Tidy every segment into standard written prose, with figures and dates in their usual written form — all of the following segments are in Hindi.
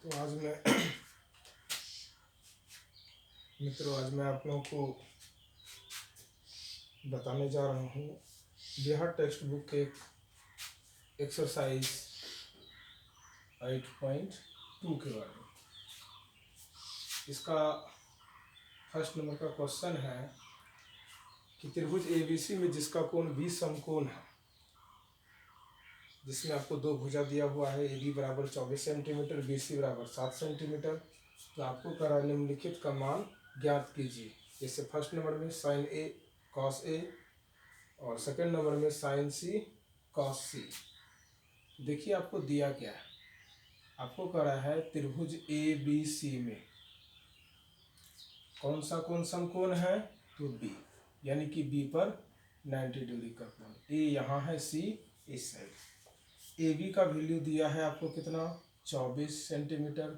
तो आज मैं मित्रों आज मैं आप लोगों को बताने जा रहा हूँ बिहार टेक्स्ट बुक के एक्सरसाइज 8.2 के बारे में। इसका फर्स्ट नंबर का क्वेश्चन है कि त्रिभुज एबीसी में जिसका कोण 20 समकोण है, जिसमें आपको दो भुजा दिया हुआ है, ए बी बराबर 24 सेंटीमीटर, बी सी बराबर 7 सेंटीमीटर। तो आपको करा निम्नलिखित का मान ज्ञात कीजिए। जैसे फर्स्ट नंबर में साइन ए कॉस ए और सेकंड नंबर में साइन सी कॉस सी। देखिए आपको दिया क्या है, आपको करा है त्रिभुज ए बी सी में कौन सा कोण समकोण है, तो बी, यानी कि बी पर 90 डिग्री का कोण। ए यहाँ है, सी इस साइड। ए बी का वैल्यू दिया है आपको कितना, 24 सेंटीमीटर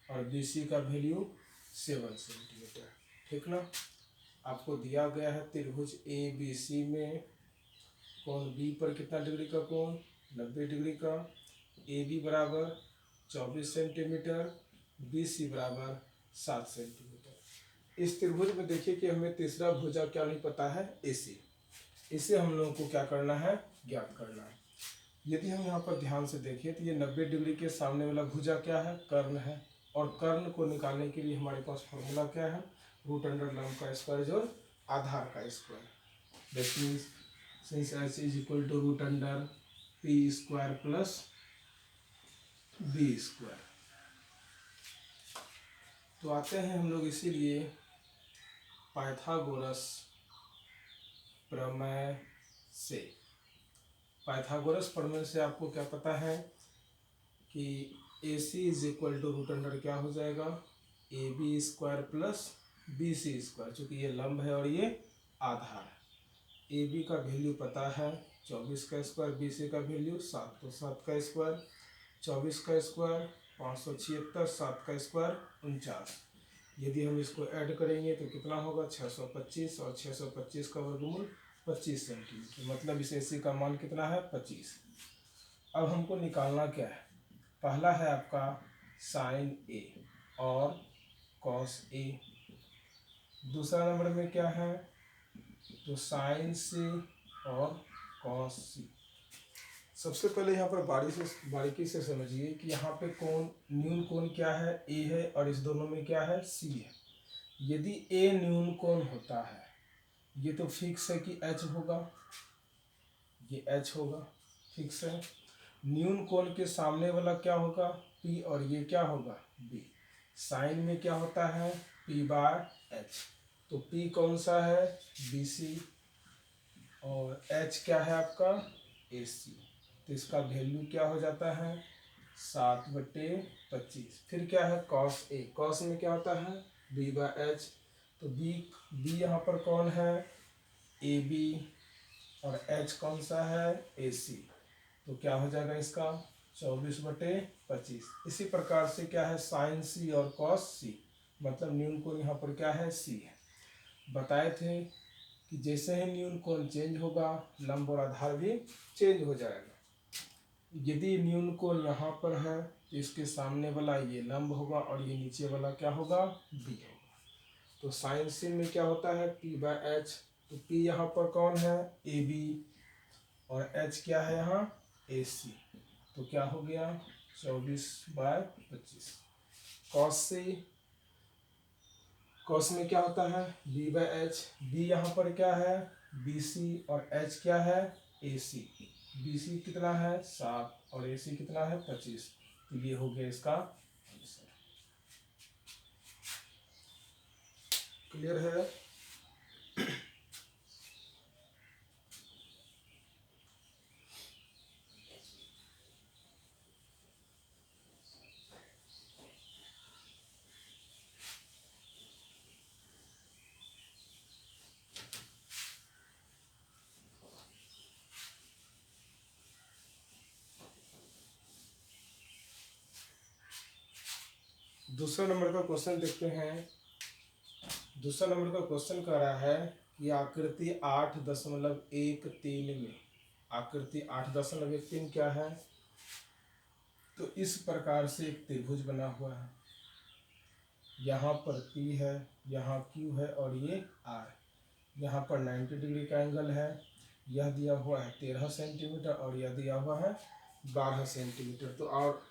और बी सी का वैल्यू 7 सेंटीमीटर। ठीक ना। आपको दिया गया है त्रिभुज ए बी सी में कोण बी पर कितना डिग्री का कोण, 90 डिग्री का। ए बी बराबर 24 सेंटीमीटर, बी सी बराबर 7 सेंटीमीटर। इस त्रिभुज में देखिए कि हमें तीसरा भुजा क्या नहीं पता है, ए सी। इसे हम लोगों को क्या करना है, ज्ञात करना है। यदि हम यहाँ पर ध्यान से देखें तो ये 90 डिग्री के सामने वाला भुजा क्या है, कर्ण है। और कर्ण को निकालने के लिए हमारे पास फॉर्मूला क्या है, रूट अंडर लंब का स्क्वायर जोड़ आधार का square. That means since h is equal to root under P square plus B square. तो आते हैं हम लोग इसीलिए पाइथागोरस प्रमेय से। पाइथागोरस प्रमेय से आपको क्या पता है कि A C is equal to root under क्या हो जाएगा, A B square plus B C square. चूँकि ये लंब है और ये आधार है। ए बी का वैल्यू पता है 24 का स्क्वायर, बी सी का वैल्यू 7, तो 7 का स्क्वायर 24 का स्क्वायर 576, 7 का स्क्वायर 49। यदि हम इसको ऐड करेंगे तो कितना होगा, 625 और 625 का वर्गमूल 25 सेंटीमीटर। मतलब इस एसी का मान कितना है, 25। अब हमको निकालना क्या है, पहला है आपका साइन ए और कॉस ए। दूसरा नंबर में क्या है, तो साइन सी और कॉस सी। सबसे पहले यहाँ पर बारीकी से समझिए कि यहाँ पे कोण न्यून कोण क्या है, ए है, और इस दोनों में क्या है, सी है। यदि ए न्यून कोण होता है, ये तो फिक्स है कि एच होगा, ये एच होगा, फिक्स है। न्यून कोण के सामने वाला क्या होगा, पी, और ये क्या होगा, बी। साइन में क्या होता है, पी बाय एच। तो पी कौन सा है, बी सी, और एच क्या है आपका, ए सी। तो इसका वैल्यू क्या हो जाता है, 7/25। फिर क्या है, कॉस ए। कॉस में क्या होता है, बी बाय एच। तो बी यहाँ पर कौन है, ए बी, और एच कौन सा है, ए सी। तो क्या हो जाएगा इसका 24/25। इसी प्रकार से क्या है, साइन सी और कॉस सी, मतलब न्यून कोण यहाँ पर क्या है, सी है। बताए थे कि जैसे ही न्यून कोण चेंज होगा, लंब और आधार भी चेंज हो जाएगा। यदि न्यून कोण यहाँ पर है तो इसके सामने वाला ये लंब होगा और ये नीचे वाला क्या होगा, बी होगा। तो साइन सी में क्या होता है, पी बाय एच। तो पी यहाँ पर कौन है, ए बी, और एच क्या है यहाँ, ए सी। तो क्या हो गया 24/25। कॉस सी, कॉस में क्या होता है, बी बाय एच। बी यहाँ पर क्या है, बी सी, और एच क्या है, ए सी। बी सी कितना है, 7, और ए सी कितना है, 25। तो ये हो गया इसका आंसर। क्लियर है। दूसरा नंबर का क्वेश्चन देखते हैं। दूसरा नंबर का क्वेश्चन कह रहा है कि आकृति 8.13 में, आकृति 8.13 क्या है, तो इस प्रकार से एक त्रिभुज बना हुआ है, यहाँ पर P है, यहाँ Q है और ये R। यहाँ पर 90 डिग्री का एंगल है, यह दिया हुआ है 13 सेंटीमीटर और यह दिया हुआ है 12 सेंटीमीटर। तो और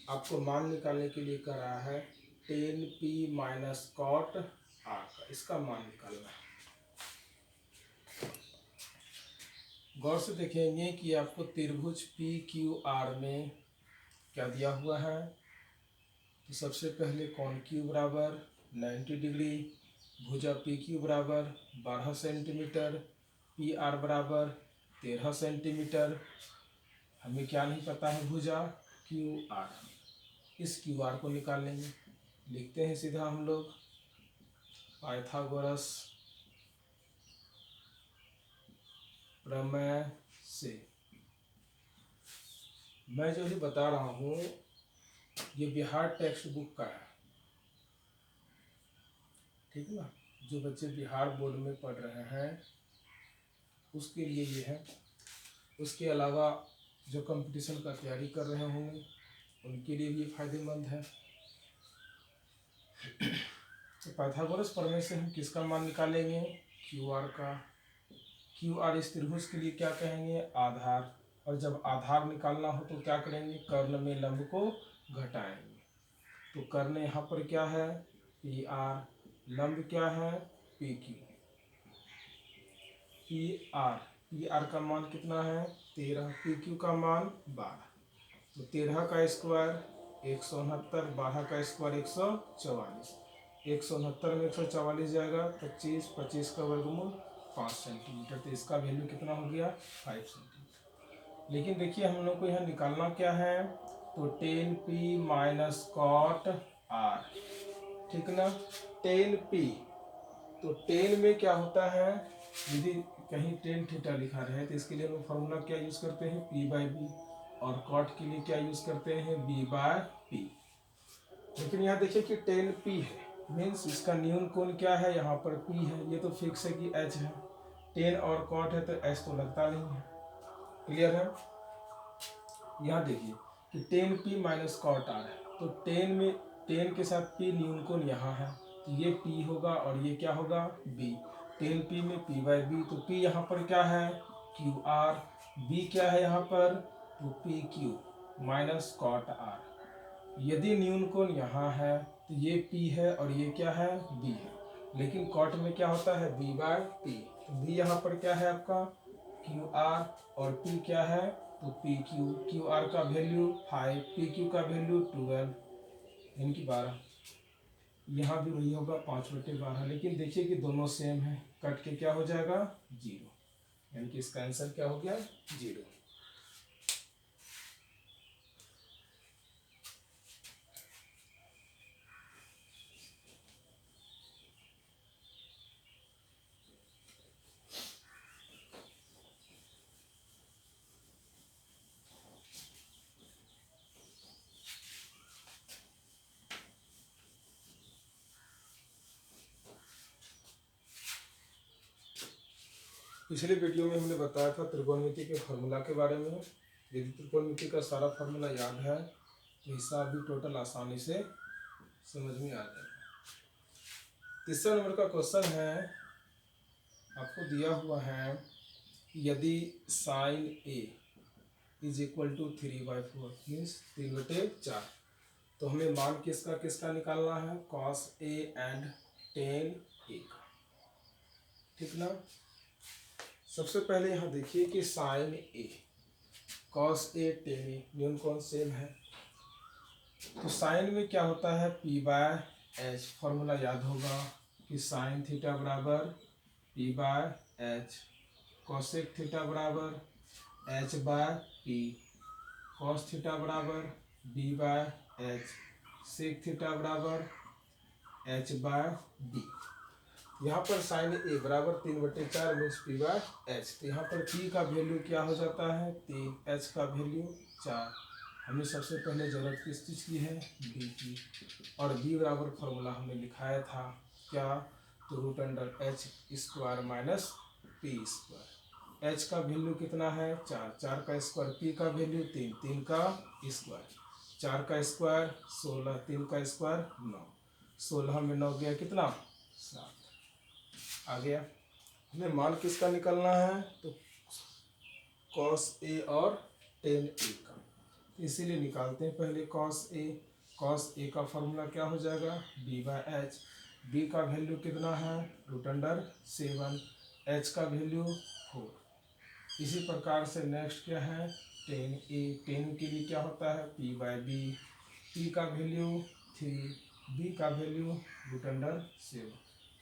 आपको मान निकालने के लिए कह रहा है 10P माइनस कॉट R का, इसका मान निकालना है। गौर से देखेंगे कि आपको त्रिभुज PQR में क्या दिया हुआ है। तो सबसे पहले कोण Q बराबर 90 डिग्री, भुजा PQ बराबर 12 सेंटीमीटर, PR बराबर 13 सेंटीमीटर। हमें क्या नहीं पता है, भुजा QR। इस QR को निकाल लेंगे। लिखते हैं सीधा हम लोग पाइथागोरस प्रमेय से। मैं जो भी बता रहा हूँ ये बिहार टेक्स्ट बुक का है, ठीक है ना। जो बच्चे बिहार बोर्ड में पढ़ रहे हैं उसके लिए ये है। उसके अलावा जो कंपटीशन का तैयारी कर रहे होंगे उनके लिए भी फायदेमंद है। तो पाइथागोरस प्रमेय से हम किसका मान निकालेंगे, QR का। QR इस त्रिभुज के लिए क्या कहेंगे, आधार। और जब आधार निकालना हो तो क्या करेंगे, कर्ण में लंब को घटाएंगे। तो कर्ण यहाँ पर क्या है, PR, लंब क्या है, PQ। PR का मान कितना है 13, PQ का मान 12। तो 13 का स्क्वायर 169, 12 का स्क्वायर 144। 169 में 144 जाएगा 25, 25 का वर्गमूल 5 सेंटीमीटर। तो इसका वैल्यू कितना हो गया, 5 सेंटीमीटर। लेकिन देखिए हम लोग को यहाँ निकालना क्या है, तो 10P माइनस कॉट R, ठीक ना। 10P, तो 10 में क्या होता है, यदि कहीं tan थीटा लिखा रहे तो इसके लिए हम फॉर्मूला क्या यूज करते हैं, P/B। और कॉट के लिए क्या यूज करते हैं, B/P। लेकिन यहाँ देखिए कि 10P है, मीन्स इसका न्यून कोण क्या है, यहाँ पर P है। ये तो फिक्स है कि H है, 10 और कॉट है तो H तो लगता नहीं है। क्लियर है। यहाँ देखिए कि 10P माइनस कॉट R है, तो 10 में 10 के साथ P न्यून कोण यहाँ है, तो ये P होगा और ये क्या होगा, B। 10P में P/B, तो P यहाँ पर क्या है, QR। B क्या है यहाँ पर, तो PQ माइनस कॉट R। यदि न्यून कोण यहाँ है तो ये P है और ये क्या है, B है। लेकिन कॉट में क्या होता है, B/P। तो B यहाँ पर क्या है आपका QR और P क्या है, तो PQ। QR का वैल्यू 5, PQ का वैल्यू 12, यानी कि 12। यहाँ भी वही होगा 5/12। लेकिन देखिए कि दोनों सेम है, कट के क्या हो जाएगा, 0, यानी कि इसका आंसर क्या हो गया, 0। पिछले वीडियो में हमने बताया था त्रिकोणमिति के फार्मूला के बारे में। यदि त्रिकोणमिति का सारा फार्मूला याद है तो हिसाब भी टोटल आसानी से समझ में आ जाएगा। तीसरा नंबर का क्वेश्चन है, आपको दिया हुआ है यदि sine A is equal to 3/4 means 3/4, तो हमें मान किसका किसका निकालना है, cos A and tan A का, ठीक ना। सबसे पहले यहाँ देखिए कि sign A, cos A, tan A, न्यून कोण सेम है। तो साइन में क्या होता है, P/H। फॉर्मूला याद होगा कि साइन थीटा बराबर P/H, कोसेक थीटा बराबर H/P, कॉस थीटा बराबर B/H, सेक थीटा बराबर H/B। यहाँ पर साइन A बराबर 3/4 मीन्स P/H। तो यहाँ पर P का वैल्यू क्या हो जाता है, 3, H का वैल्यू 4। हमने सबसे पहले जरूरत किस चीज़ की है, B की। और B बराबर फॉर्मूला हमने लिखाया था क्या, तो √H² माइनस P²। H का वैल्यू कितना है, 4, 4 का स्क्वायर, P का वैल्यू 3, 3 का स्क्वायर। 4 का स्क्वायर 16, 3 का स्क्वायर 9, 16 में 9 गया कितना 7 आ गया। हमें मान किसका निकलना है, तो cos A और tan A का, इसीलिए निकालते हैं पहले cos A। cos A का फॉर्मूला क्या हो जाएगा b/h, b का वैल्यू कितना है √7, h का वैल्यू 4। इसी प्रकार से नेक्स्ट क्या है tan A, tan के लिए क्या होता है p/b, p का वैल्यू 3, b का वैल्यू √7।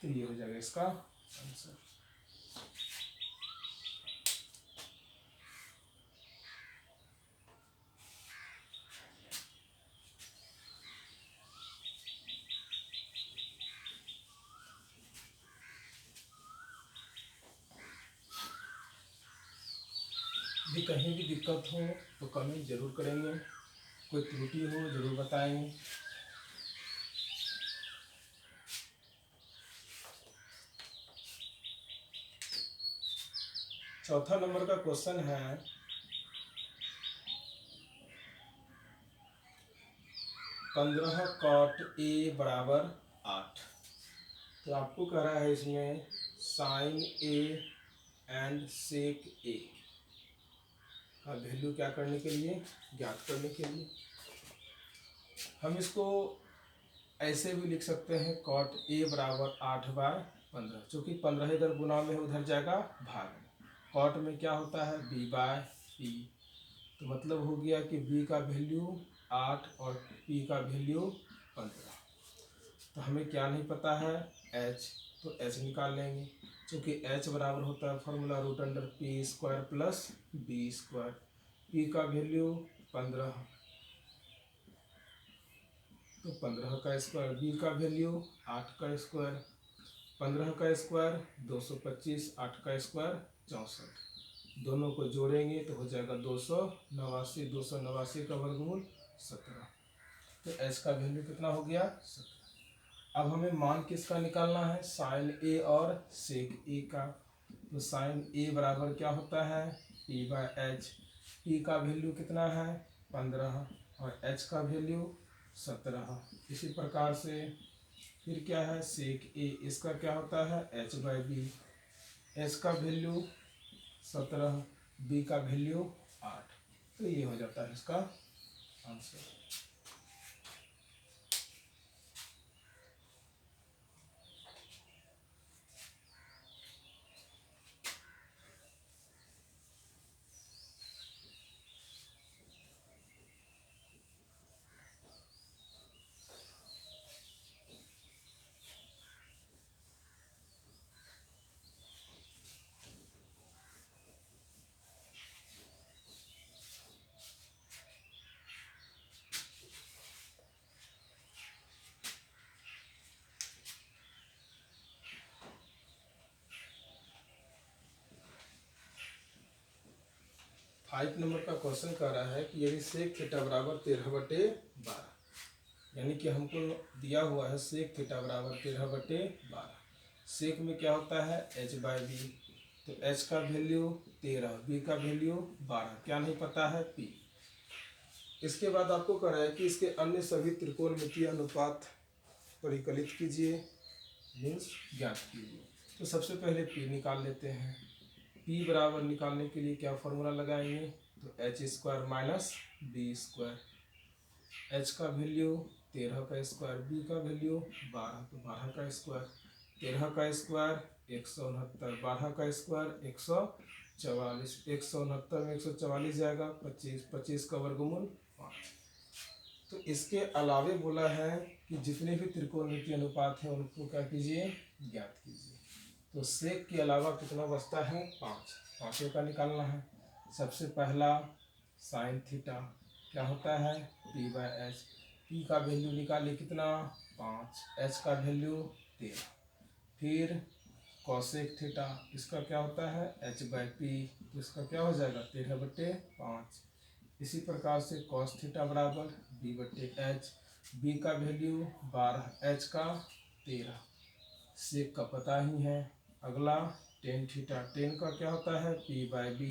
तो ये हो जाएगा इसका आंसर। भी कहीं भी दिक्कत हो तो कमेंट जरूर करेंगे, कोई त्रुटि हो जरूर बताएंगे। चौथा नंबर का क्वेश्चन है 15 cot A बराबर 8। तो आपको कह रहा है इसमें sin A and sec A का वैल्यू क्या करने के लिए ज्ञात करने के लिए। हम इसको ऐसे भी लिख सकते हैं cot A बराबर 8/15, चूँकि 15 इधर गुना में उधर जाएगा भाग में। cot में क्या होता है b/p, तो मतलब हो गया कि b का वैल्यू 8 और p का वैल्यू 15। तो हमें क्या नहीं पता है h, तो h निकाल लेंगे, क्योंकि h बराबर होता है formula √p² plus b²। p का वैल्यू 15, तो 15 का स्क्वायर, b का वैल्यू 8 का स्क्वायर, 15 का स्क्वायर 225, 8 का स्क्वायर 64। दोनों को जोड़ेंगे तो हो जाएगा 289, 289 का वर्गमूल 17। तो h का वैल्यू कितना हो गया 17। अब हमें मान किसका निकालना है साइन A और सेक A का। तो साइन A बराबर क्या होता है p/h, p का वैल्यू कितना है 15 और h का वैल्यू 17। इसी प्रकार से फिर क्या है सेक A, इसका क्या होता है h/b, h का वैल्यू 17, b का वैल्यू 8। तो ये हो जाता है इसका आंसर। फाइव नंबर का क्वेश्चन कह रहा है कि यदि सेक थीटा बराबर 13/12, यानी कि हमको दिया हुआ है सेक थीटा बराबर 13/12। सेक में क्या होता है h/b, तो h का वैल्यू 13, b का वैल्यू 12, क्या नहीं पता है p। इसके बाद आपको कह रहा है कि इसके अन्य सभी त्रिकोणमितीय अनुपात परिकलित कीजिए, मीन्स ज्ञात कीजिए। तो सबसे पहले p निकाल लेते हैं। p बराबर निकालने के लिए क्या फॉर्मूला लगाएंगे, तो h² माइनस b²। h का वैल्यू 13 का स्क्वायर, b का वैल्यू 12, तो 12 का स्क्वायर, 13 का स्क्वायर 169, 12 का स्क्वायर 144, 169 में 144 जाएगा 25, 25 का वर्गमूल 5। तो इसके अलावे बोला है कि जितने भी त्रिकोणमितीय अनुपात हैं उनको क्या कीजिए ज्ञात कीजिए। तो सेक के अलावा कितना बचता है 5, पाँचों का निकालना है। सबसे पहला साइन थीटा क्या होता है p/h, p का वैल्यू निकालिए कितना 5, h का वैल्यू 13। फिर कॉसेक थीटा, इसका क्या होता है h/p, तो इसका क्या हो जाएगा 13/5। इसी प्रकार से कॉस थीटा बराबर b/h, b का वैल्यू 12, h का 13। सेक का पता ही है। अगला टेन थीटा, टेन का क्या होता है p/b,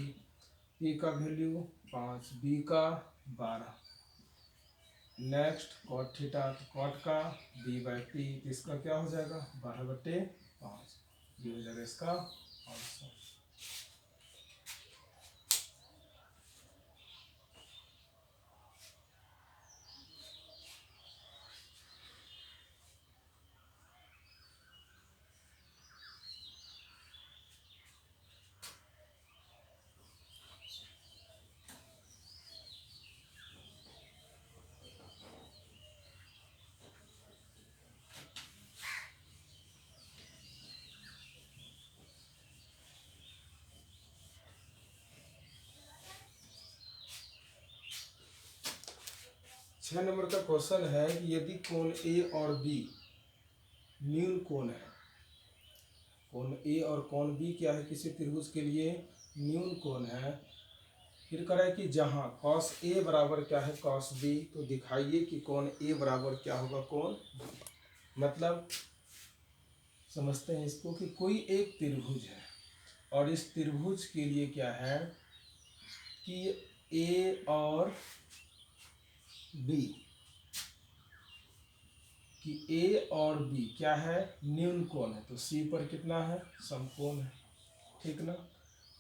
p का वैल्यू 5, b का 12। नेक्स्ट कॉट थीटा, तो कॉट का b/t, तो इसका क्या हो जाएगा 12/5, ये हो जाएगा इसका आंसर। छह नंबर का क्वेश्चन है कि यदि कोण ए और बी न्यून कोण है, कोण ए और कोण बी क्या है, किसी त्रिभुज के लिए न्यून कोण है, फिर कह रहा है कि जहाँ कॉस ए बराबर क्या है कॉस बी, तो दिखाइए कि कोण ए बराबर क्या होगा कोण बी। मतलब समझते हैं इसको कि कोई एक त्रिभुज है और इस त्रिभुज के लिए क्या है कि ए और बी, कि ए और बी क्या है न्यून कोण है, तो सी पर कितना है समकोण है, ठीक ना।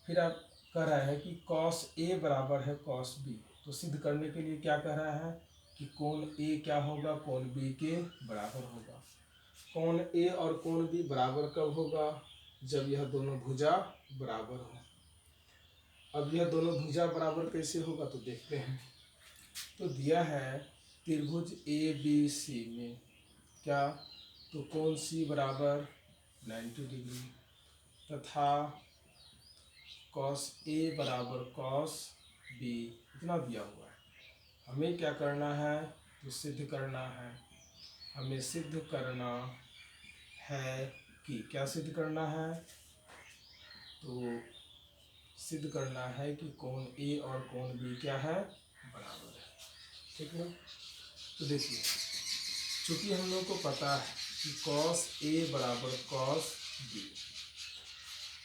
फिर आप कह रहा है कि कॉस ए बराबर है कॉस बी, तो सिद्ध करने के लिए क्या कह रहा है कि कोण ए क्या होगा कोण बी के बराबर होगा। कोण ए और कोण बी बराबर कब होगा, जब यह दोनों भुजा बराबर हो। अब यह दोनों भुजा बराबर कैसे होगा तो देखते हैं। तो दिया है त्रिभुज ए बी सी में क्या, तो कोण सी बराबर 90 डिग्री तथा कॉस ए बराबर कॉस बी, इतना दिया हुआ है। हमें क्या करना है तो सिद्ध करना है, हमें सिद्ध करना है कि क्या सिद्ध करना है, तो सिद्ध करना है कि कोण ए और कोण बी क्या है बराबर है, ठीक है। तो देखिए चूंकि हम लोग को पता है कि कॉस ए बराबर कॉस बी,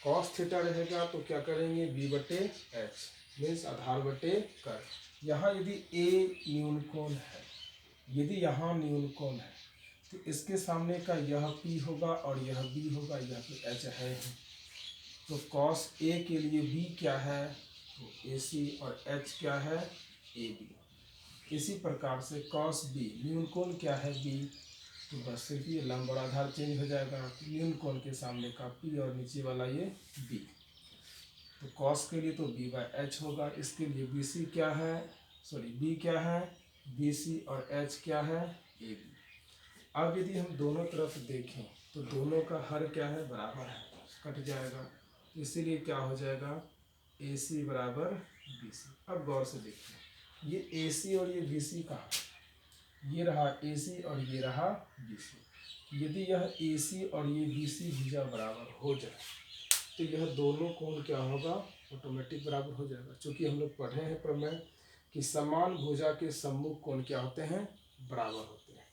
कॉस थीटा रहेगा तो क्या करेंगे b/h मीन्स आधार बटे कर। यहाँ यदि a न्यून कोण है, यदि यहाँ न्यून कोण है तो इसके सामने का यह p होगा और यह b होगा, यह तो h है ही। तो कॉस a के लिए b क्या है तो AC और h क्या है AB। इसी प्रकार से कॉस b न्यून कोण क्या है b, तो बस सिर्फ ये लंब और आधार चेंज हो जाएगा, न्यून कोण के सामने का p और नीचे वाला ये b। तो कॉस के लिए तो b/h होगा, इसके लिए BC क्या है b क्या है BC और h क्या है AB। अब यदि हम दोनों तरफ देखें तो दोनों का हर क्या है बराबर है, कट जाएगा, इसीलिए क्या हो जाएगा AC बराबर BC। अब गौर से देखिए ये AC और ये BC कहाँ, ये रहा AC और ये रहा BC। यदि यह AC और ये BC भुजा बराबर हो जाए तो यह दोनों कोण क्या होगा ऑटोमेटिक बराबर हो जाएगा। क्योंकि हम लोग पढ़े हैं प्रमेय कि समान भुजा के सम्मुख कोण क्या होते हैं बराबर होते हैं।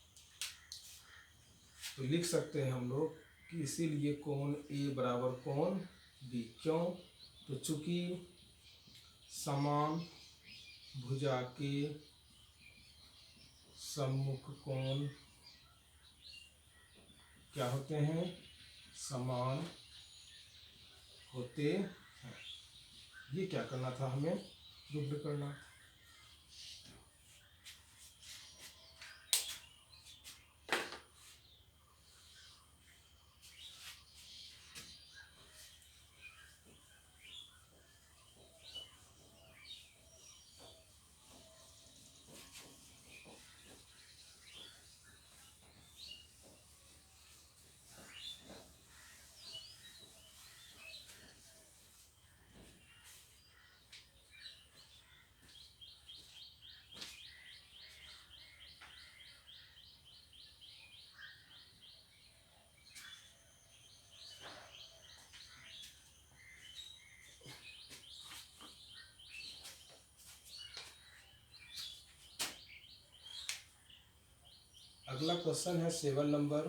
तो लिख सकते हैं हम लोग कि इसीलिए कोण A बराबर कोण B, क्यों, तो चूंकि समान भुजा के सम्मुख कोण क्या होते हैं समान होते हैं। ये क्या करना था हमें प्रूव करना। अगला क्वेश्चन है 7 नंबर।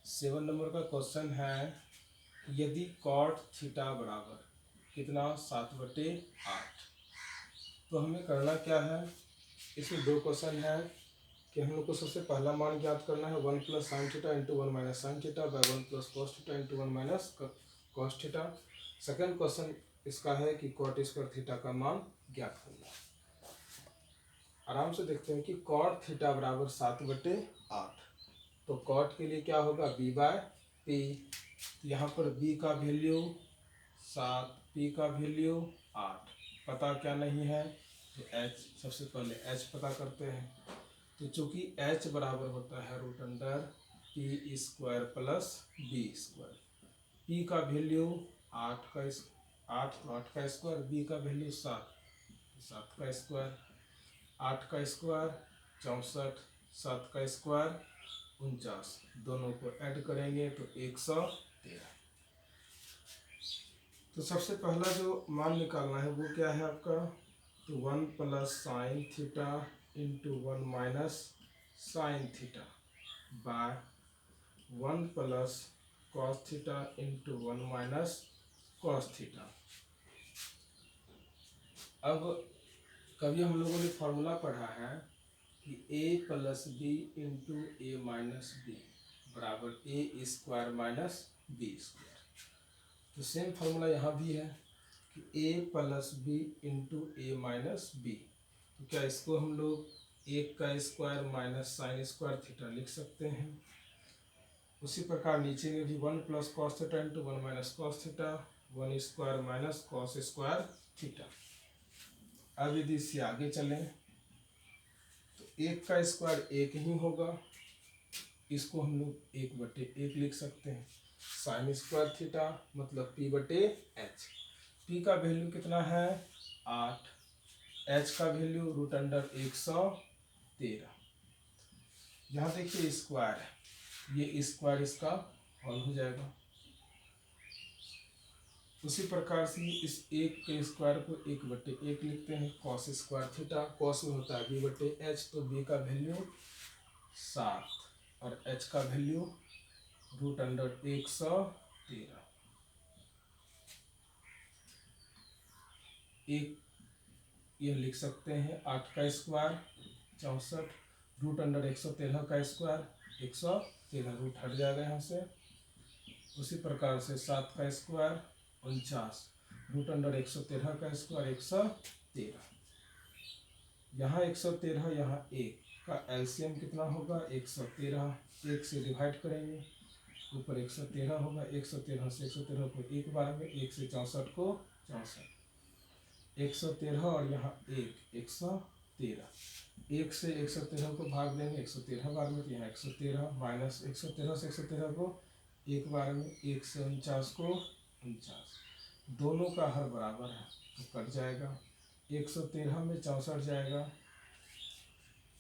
7 नंबर का क्वेश्चन है यदि कॉट थीटा बराबर कितना 7/8, तो हमें करना क्या है इसमें दो क्वेश्चन है कि हम लोग को सबसे पहला मान ज्ञात करना है 1 plus sine theta into 1 minus sine theta by 1 plus cos theta into 1 minus cos theta. Second question इसका है कि कॉट स्क्वायर थीटा का मान ज्ञात करना है। आराम से देखते हैं कि कॉट थीटा बराबर 7/8। तो कॉट के लिए क्या होगा b/p। यहाँ पर b का वैल्यू 7, p का वैल्यू 8। पता क्या नहीं है तो h, सबसे पहले h पता करते हैं। तो चूंकि h बराबर होता है √p² plus b square. p का वैल्यू 8 का 8 तो 8 का स्क्वायर, b का वैल्यू 7 7 का स्क्वायर, 8 का स्क्वायर 64, 7 का स्क्वायर 49। दोनों को ऐड करेंगे तो 113। तो सबसे पहला जो मान निकालना है वो क्या है आपका, तो 1 plus sine theta into 1 minus sine theta by 1 plus cos theta into 1 minus cos theta. अब कभी हम लोगों ने फॉर्मूला पढ़ा है कि a plus B into A minus B बराबर A square minus B square. तो सेम फार्मूला यहाँ भी है कि a plus B into A minus B. तो क्या इसको हम लोग 1 का square minus sine square theta लिख सकते हैं। उसी प्रकार नीचे में भी 1 plus cos theta into 1 minus cos theta 1 square minus cos square theta. अब यदि इससे आगे चलें तो 1 का स्क्वायर 1 ही होगा, इसको हम लोग 1/1 लिख सकते हैं। साइन स्क्वायर थीटा मतलब p/h। p का वैल्यू कितना है 8, h का वैल्यू √113। यहाँ देखिए स्क्वायर है, ये स्क्वायर इसका हॉल हो जाएगा। उसी प्रकार से इस 1 के स्क्वायर को 1/1 लिखते हैं। कॉस स्क्वायर थीटा, कॉस में होता है b/h, तो b का वैल्यू 7 और h का वैल्यू √113। एक ये लिख सकते हैं 8 का स्क्वायर 64, √113 का स्क्वायर 113, रूट हट जाएगा यहाँ से। उसी प्रकार से 7 का स्क्वायर 49, √113 का स्क्वायर 113। यहाँ 113, यहाँ 1 का एलसीएम कितना होगा 113। 1 से डिवाइड करेंगे, ऊपर 113 होगा। 113 से 113 को एक बार में, 1 से 64 को 64, 113 और यहाँ 113। 1 से 113 को भाग देंगे 113 बार में, तो यहाँ 113 माइनस 113 से 113 को एक बार में, 1 से 49 को 49। दोनों का हर बराबर है तो कट जाएगा। 113 में 64 जाएगा,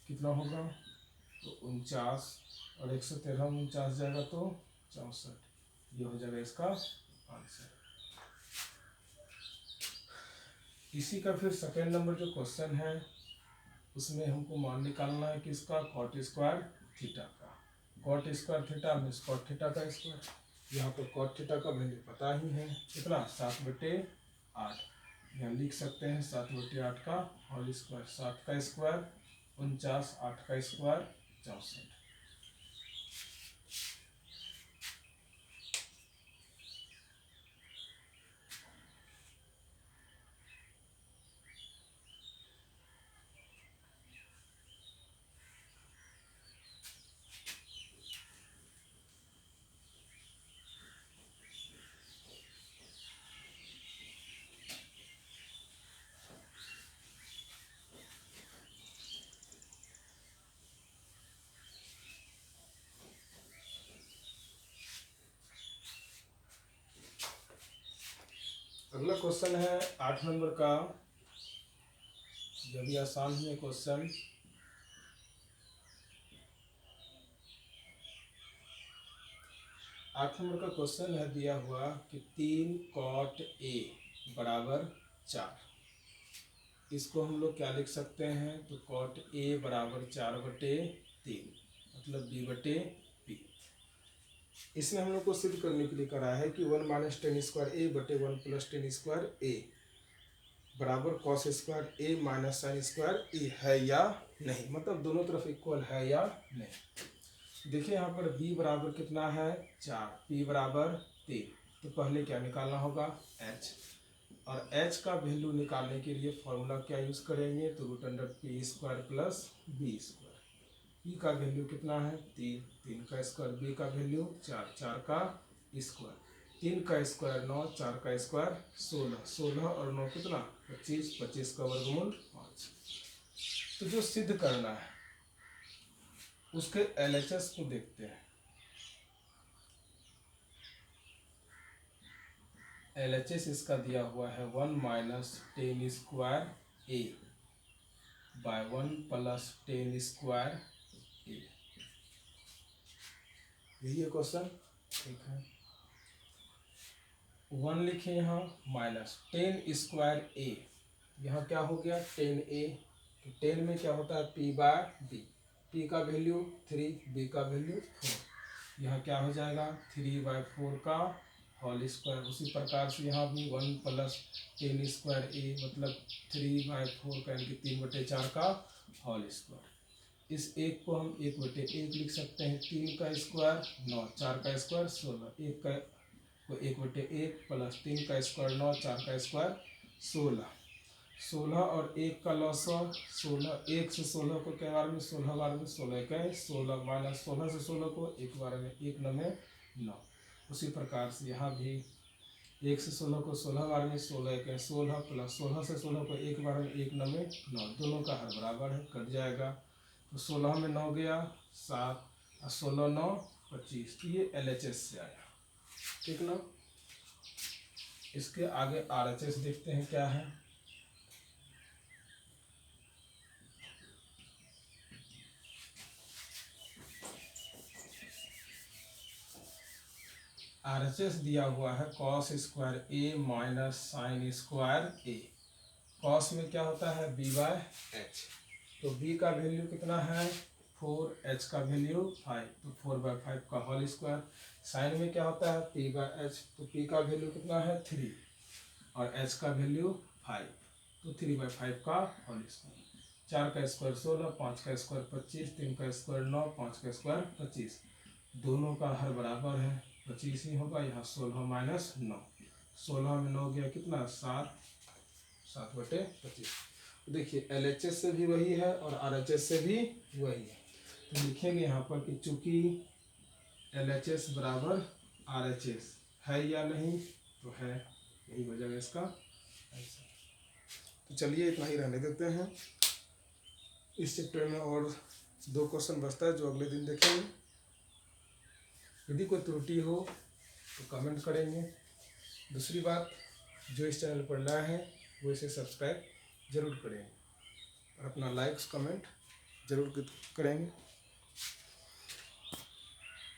कितना होगा तो 49, और 113 में 49 जाएगा तो 64। ये हो जाएगा इसका आंसर। इसी का फिर सेकेंड नंबर जो क्वेश्चन है उसमें हमको मान निकालना है कि इसका कॉट स्क्वायर थीटा का। Cot square theta means cot theta का स्क्वायर। यहाँ पर कॉट थीटा का वैल्यू पता ही है कितना 7/8। यहाँ लिख सकते हैं 7/8 का होल स्क्वायर। 7 का स्क्वायर 49, 8 का स्क्वायर 64। अगला क्वेश्चन है 8 नंबर का। यह भी आसान है क्वेश्चन। 8 नंबर का क्वेश्चन है दिया हुआ कि 3 cot A बराबर 4। इसको हम लोग क्या लिख सकते हैं, तो cot A बराबर 4/3 मतलब b/p। इसमें हम लोग को सिद्ध करने के लिए करा है कि 1 minus ten square A/1 plus ten square A। बराबर कॉस स्क्वायर ए माइनस साइन स्क्वायर ए है या नहीं, मतलब दोनों तरफ इक्वल है या नहीं। देखिए यहाँ पर b बराबर कितना है 4, p बराबर 3, तो पहले क्या निकालना होगा h, और h का वैल्यू निकालने के लिए फॉर्मूला क्या यूज़ करेंगे, तो root under P square plus B square. P का वैल्यू कितना है 3, 3 का स्क्वायर, बी का वैल्यू 4, 4 का स्क्वायर, 3 का स्क्वायर 9, 4 का स्क्वायर 16, 16 और 9 कितना 25, 25 का वर्गमूल 5। तो जो सिद्ध करना है उसके LHS को देखते हैं। LHS इसका दिया हुआ है 1 माइनस 10 स्क्वायर ए बाय 1 प्लस 10 स्क्वायर ए। यही है क्वेश्चन, ठीक है। 1 लिखे यहाँ माइनस 10 स्क्वायर ए, यहाँ क्या हो गया 10a, तो 10 में क्या होता है p बाय b, p का वैल्यू 3, b का वैल्यू 4, यहाँ क्या हो जाएगा 3/4 का होल स्क्वायर। उसी प्रकार से यहाँ भी 1 प्लस 10 स्क्वायर ए मतलब 3/4 का यानी कि 3/4 का होल स्क्वायर। इस एक को हम 1/1 लिख सकते हैं, 3 का स्क्वायर 9, 4 का स्क्वायर 16, 1 का को 1/1 प्लस 3 का स्क्वायर 9, 4 का स्क्वायर 16, 16 और 1 का लॉसअ 16, 1 से 16 को क्या बार में 16 बार में 16 का 16 माइनस 16 से 16 को 1 बार में 1 9 में 9। उसी प्रकार से यहाँ भी 1 से 16 को 16 बार में 16 का 16 प्लस 16 से 16 को 1 बार में 1 9 में 9, दोनों का हर बराबर है, कट जाएगा। तो 16 में 9 गया 7 और 16 9 25, तो ये LHS से आया, ठीक ना। इसके आगे RHS देखते हैं क्या है। RHS दिया हुआ है कॉस स्क्वायर ए माइनस साइन स्क्वायर ए। कॉस में क्या होता है b बाय एच, तो b का वैल्यू कितना है 4, h का वैल्यू 5, तो 4/5 का होल स्क्वायर। साइन में क्या होता है p बाय एच, तो p का वैल्यू कितना है 3 और h का वैल्यू 5, तो 3/5 का होल स्क्वायर। 4 का स्क्वायर 16, 5 का स्क्वायर 25, 3 का स्क्वायर 9, 5 का स्क्वायर 25, दोनों का हर बराबर है 25 ही होगा। यहाँ 16 माइनस 9, 16 में 9 गया कितना 7, 7/25। तो देखिए LHS से भी वही है और RHS से भी वही है, तो लिखेंगे यहाँ पर कि चूंकि LHS बराबर RHS है या नहीं, तो है, यही हो जाएगा इसका आंसर। तो चलिए इतना ही रहने देते हैं। इस चैप्टर में और 2 क्वेश्चन बचता है जो अगले दिन देखेंगे। यदि कोई त्रुटि हो तो कमेंट करेंगे। दूसरी बात, जो इस चैनल पर नया है वो इसे सब्सक्राइब जरूर करेंगे और अपना लाइक्स कमेंट जरूर करेंगे।